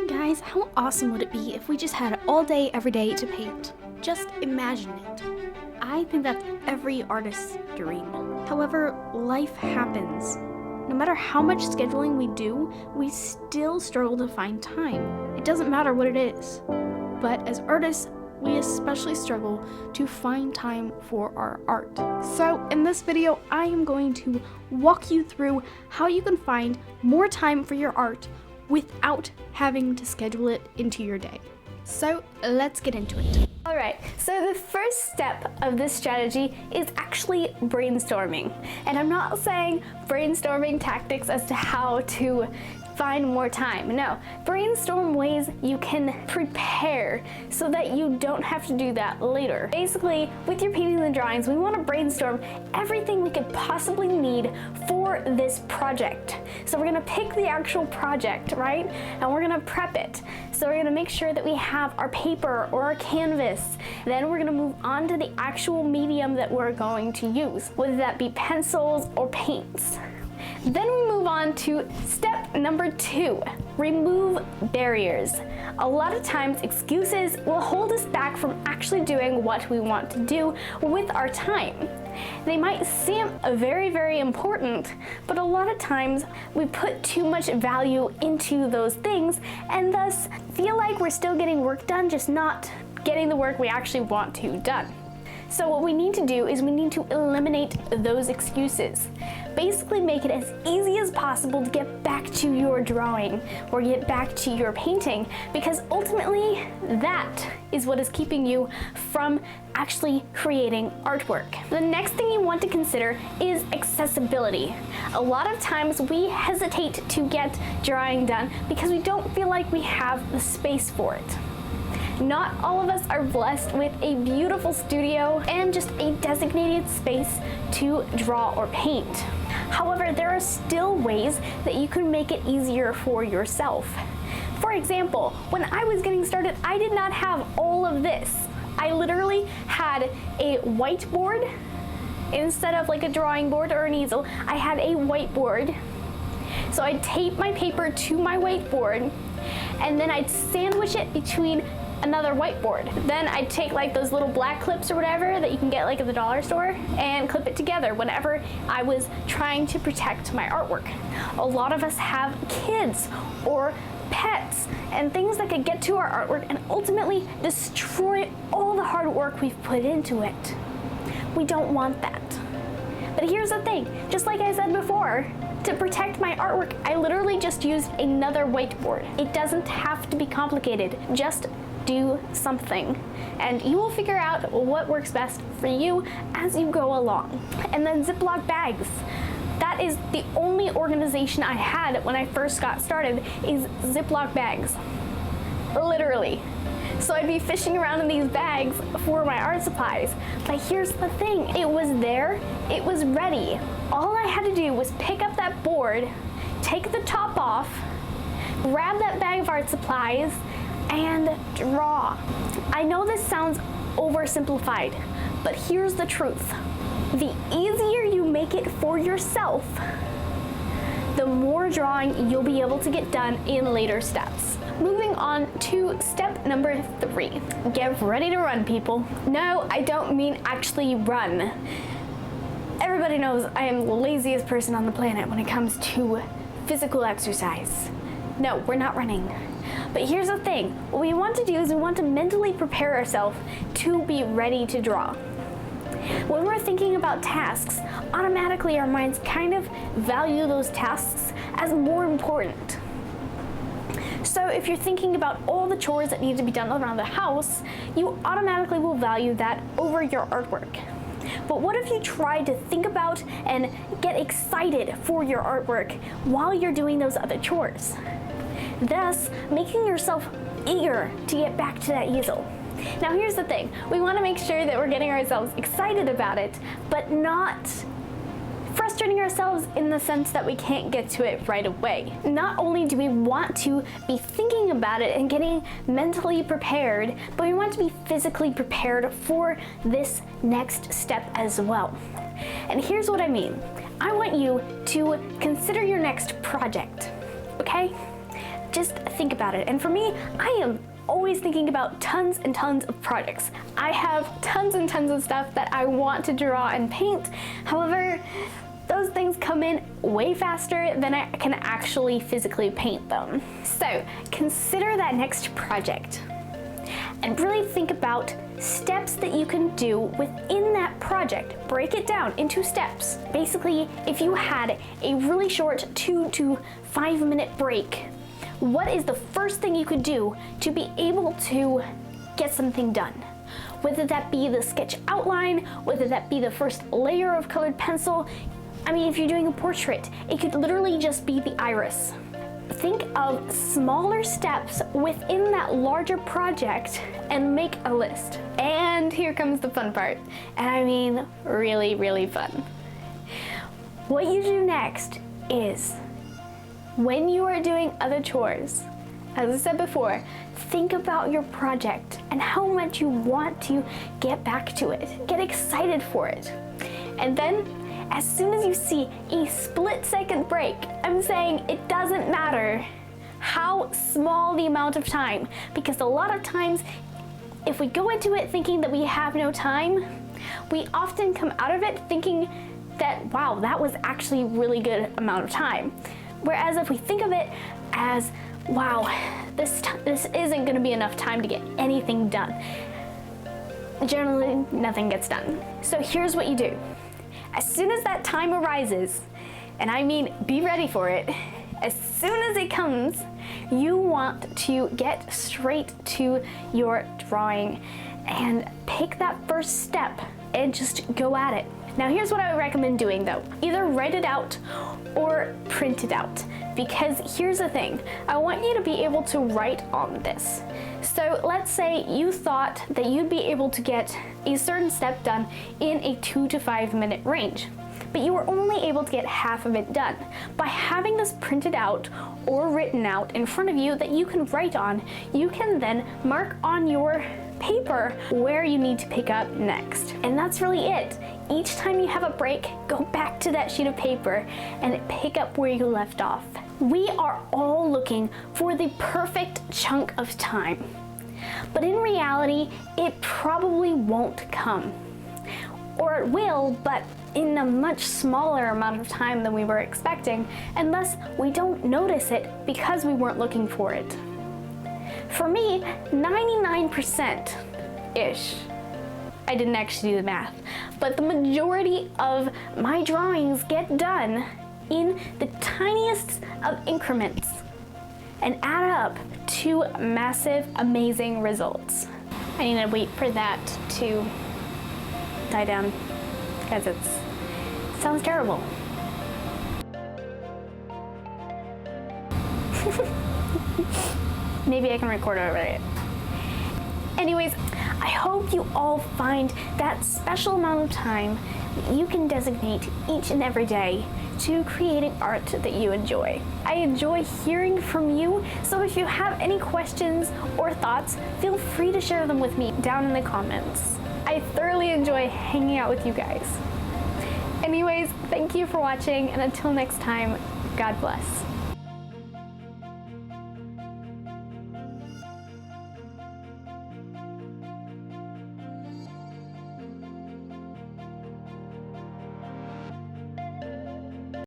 Guys, how awesome would it be if we just had all day, every day to paint? Just imagine it. I think that's every artist's dream. However, life happens. No matter how much scheduling we do, we still struggle to find time. It doesn't matter what it is. But as artists, we especially struggle to find time for our art. So in this video, I am going to walk you through how you can find more time for your art without having to schedule it into your day. So let's get into it. Alright, so the first step of this strategy is actually brainstorming. And I'm not saying brainstorming tactics as to how to find more time. No, brainstorm ways you can prepare so that you don't have to do that later. Basically, with your paintings and drawings, we want to brainstorm everything we could possibly need for this project. So we're going to pick the actual project, right? And we're going to prep it. So we're going to make sure that we have our paper or our canvas. Then we're going to move on to the actual medium that we're going to use, whether that be pencils or paints. Then we move on to step number 2, remove barriers. A lot of times excuses will hold us back from actually doing what we want to do with our time. They might seem very, very important, but a lot of times we put too much value into those things and thus feel like we're still getting work done, just not getting the work we actually want to done. So what we need to do is we need to eliminate those excuses. Basically make it as easy as possible to get back to your drawing or get back to your painting, because ultimately that is what is keeping you from actually creating artwork. The next thing you want to consider is accessibility. A lot of times we hesitate to get drawing done because we don't feel like we have the space for it. Not all of us are blessed with a beautiful studio and just a designated space to draw or paint. However, there are still ways that you can make it easier for yourself. For example, when I was getting started, I did not have all of this. I literally had a whiteboard instead of like a drawing board or an easel. I had a whiteboard. So I'd tape my paper to my whiteboard and then I'd sandwich it between another whiteboard. Then I'd take like those little black clips or whatever that you can get like at the dollar store and clip it together whenever I was trying to protect my artwork. A lot of us have kids or pets and things that could get to our artwork and ultimately destroy all the hard work we've put into it. We don't want that. But here's the thing, just like I said before, to protect my artwork, I literally just used another whiteboard. It doesn't have to be complicated, just do something and you will figure out what works best for you as you go along. And then Ziploc bags. That is the only organization I had when I first got started, is Ziploc bags. Literally. So I'd be fishing around in these bags for my art supplies. But here's the thing, it was there, it was ready. All I had to do was pick up that board, take the top off, grab that bag of art supplies, and draw. I know this sounds oversimplified, but here's the truth. The easier you make it for yourself, the more drawing you'll be able to get done in later steps. Moving on to step number 3. Get ready to run, people. No, I don't mean actually run. Everybody knows I am the laziest person on the planet when it comes to physical exercise. No, we're not running. But here's the thing, what we want to do is we want to mentally prepare ourselves to be ready to draw. When we're thinking about tasks, automatically our minds kind of value those tasks as more important. So if you're thinking about all the chores that need to be done around the house, you automatically will value that over your artwork. But what if you try to think about and get excited for your artwork while you're doing those other chores? Thus, making yourself eager to get back to that easel. Now here's the thing, we want to make sure that we're getting ourselves excited about it, but not frustrating ourselves in the sense that we can't get to it right away. Not only do we want to be thinking about it and getting mentally prepared, but we want to be physically prepared for this next step as well. And here's what I mean. I want you to consider your next project, okay? just think about it. And for me, I am always thinking about tons and tons of projects. I have tons and tons of stuff that I want to draw and paint. However, those things come in way faster than I can actually physically paint them. So consider that next project and really think about steps that you can do within that project. Break it down into steps. Basically, if you had a really short 2 to 5 minute break, what is the first thing you could do to be able to get something done? Whether that be the sketch outline, whether that be the first layer of colored pencil. I mean, if you're doing a portrait, it could literally just be the iris. Think of smaller steps within that larger project and make a list. And here comes the fun part. And I mean, really, really fun. What you do next is, when you are doing other chores, as I said before, think about your project and how much you want to get back to it. Get excited for it. And then, as soon as you see a split-second break, I'm saying it doesn't matter how small the amount of time, because a lot of times, if we go into it thinking that we have no time, we often come out of it thinking that, wow, that was actually a really good amount of time. Whereas if we think of it as, wow, this isn't going to be enough time to get anything done, generally nothing gets done. So here's what you do. As soon as that time arises, and I mean be ready for it, as soon as it comes, you want to get straight to your drawing and pick that first step and just go at it. Now here's what I would recommend doing though. Either write it out or print it out, because here's the thing. I want you to be able to write on this. So let's say you thought that you'd be able to get a certain step done in a 2 to 5 minute range, but you were only able to get half of it done. By having this printed out or written out in front of you that you can write on, you can then mark on your paper where you need to pick up next. And that's really it. Each time you have a break, go back to that sheet of paper and pick up where you left off. We are all looking for the perfect chunk of time, but in reality, it probably won't come. Or it will, but in a much smaller amount of time than we were expecting, unless we don't notice it because we weren't looking for it. For me, 99%-ish, I didn't actually do the math, but the majority of my drawings get done in the tiniest of increments and add up to massive, amazing results. I need to wait for that to die down because it sounds terrible. Maybe I can record over it. Anyways, I hope you all find that special amount of time that you can designate each and every day to creating art that you enjoy. I enjoy hearing from you, so if you have any questions or thoughts, feel free to share them with me down in the comments. I thoroughly enjoy hanging out with you guys. Anyways, thank you for watching, and until next time, God bless.